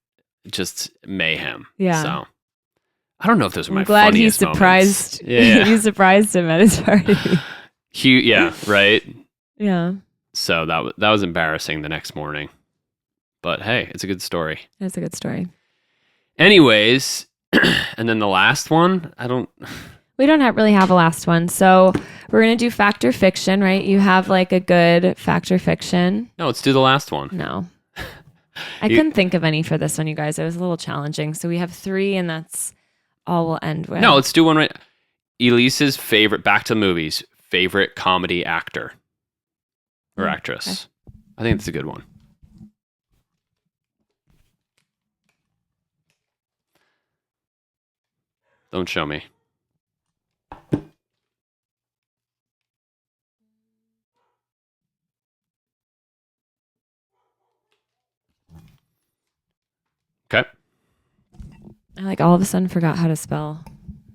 just mayhem. Yeah. So I don't know if those are my glad he funniest moments. surprised. Yeah. You surprised him at his party. Yeah, right. Yeah. So that was embarrassing the next morning. But hey, it's a good story. It's a good story. Anyways, and then the last one, we don't really have a last one. So we're going to do fact or fiction, right? You have like a good fact or fiction. No, let's do the last one. No. I couldn't think of any for this one, you guys. It was a little challenging. So we have 3, and that's all we'll end with. No, let's do one right. Elise's favorite, back to movies, favorite comedy actor or actress. Okay. I think it's a good one. Don't show me. Okay. I like all of a sudden forgot how to spell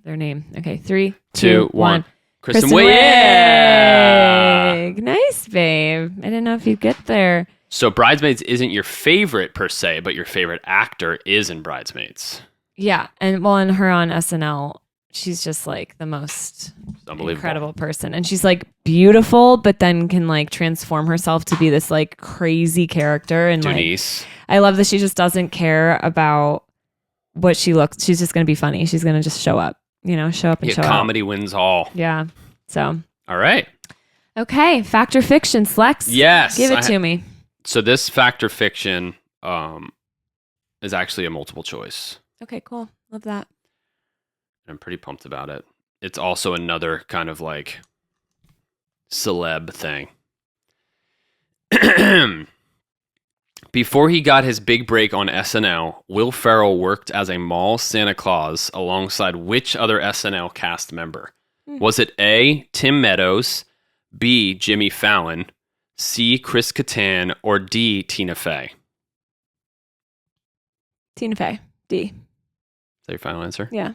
their name. Okay, 3, 2, 1. Kristen Wiig. Yeah. Nice, babe. I didn't know if you'd get there. So Bridesmaids isn't your favorite per se, but your favorite actor is in Bridesmaids. Yeah, and her on SNL, she's just like the most incredible person. And she's like beautiful, but then can like transform herself to be this like crazy character. And Denise. like, I love that she just doesn't care about what she looks. She's just going to be funny. She's going to just show up, show up and show up. Comedy wins all. Yeah. So. All right. Okay. Fact or fiction, Slex? Yes. Give it to me. So this fact or fiction is actually a multiple choice. Okay, cool. Love that. I'm pretty pumped about it. It's also another kind of like celeb thing. Before he got his big break on SNL, Will Ferrell worked as a mall Santa Claus alongside which other SNL cast member? Was it A, Tim Meadows, B, Jimmy Fallon, C, Chris Kattan, or D, Tina Fey? Tina Fey. D. Is that your final answer? Yeah.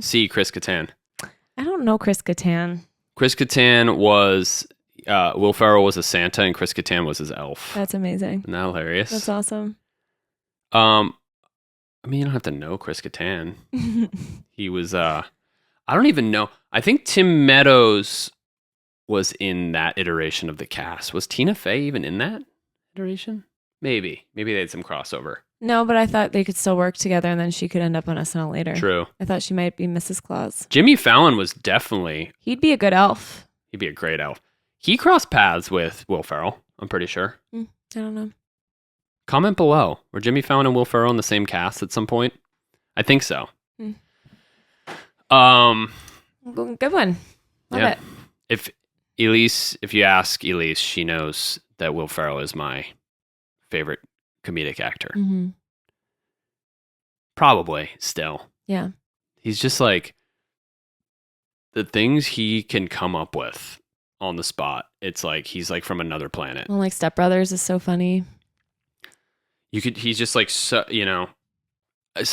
C, Chris Kattan. I don't know Chris Kattan. Chris Kattan was... Will Ferrell was a Santa and Chris Kattan was his elf. That's amazing. Isn't that hilarious? That's awesome. I mean, you don't have to know Chris Kattan. He was, I don't even know. I think Tim Meadows was in that iteration of the cast. Was Tina Fey even in that iteration? Maybe. Maybe they had some crossover. No, but I thought they could still work together and then she could end up on SNL later. True. I thought she might be Mrs. Claus. Jimmy Fallon was definitely... He'd be a good elf. He'd be a great elf. He crossed paths with Will Ferrell, I'm pretty sure. I don't know. Comment below. Were Jimmy Fallon and Will Ferrell in the same cast at some point? I think so. Good one. Love it. If you ask Elyse, she knows that Will Ferrell is my favorite comedic actor. Probably still. Yeah. He's just like the things he can come up with on the spot. It's like he's like from another planet. Well, like Step Brothers is so funny. He's just like, so,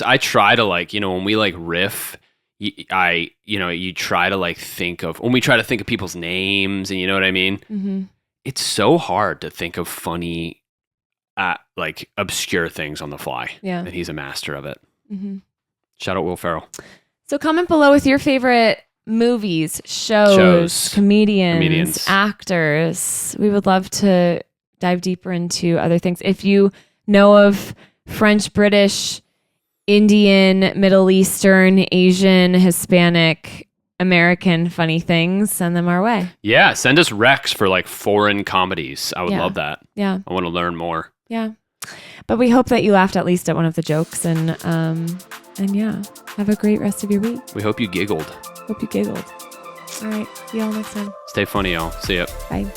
I try to like, when we like riff, you try to like think of, when we try to think of people's names and you know what I mean? It's so hard to think of funny, like obscure things on the fly. Yeah. And he's a master of it. Shout out Will Ferrell. So comment below with your favorite movies, shows, comedians, actors. We would love to dive deeper into other things. If you know of French, British, Indian, Middle Eastern, Asian, Hispanic, American funny things, send them our way. Yeah, send us recs for like foreign comedies. I would love that. Yeah. I want to learn more. Yeah. But we hope that you laughed at least at one of the jokes and yeah, have a great rest of your week. We hope you giggled. Hope you giggled. All right. See y'all next time. Stay funny, y'all. See ya. Bye.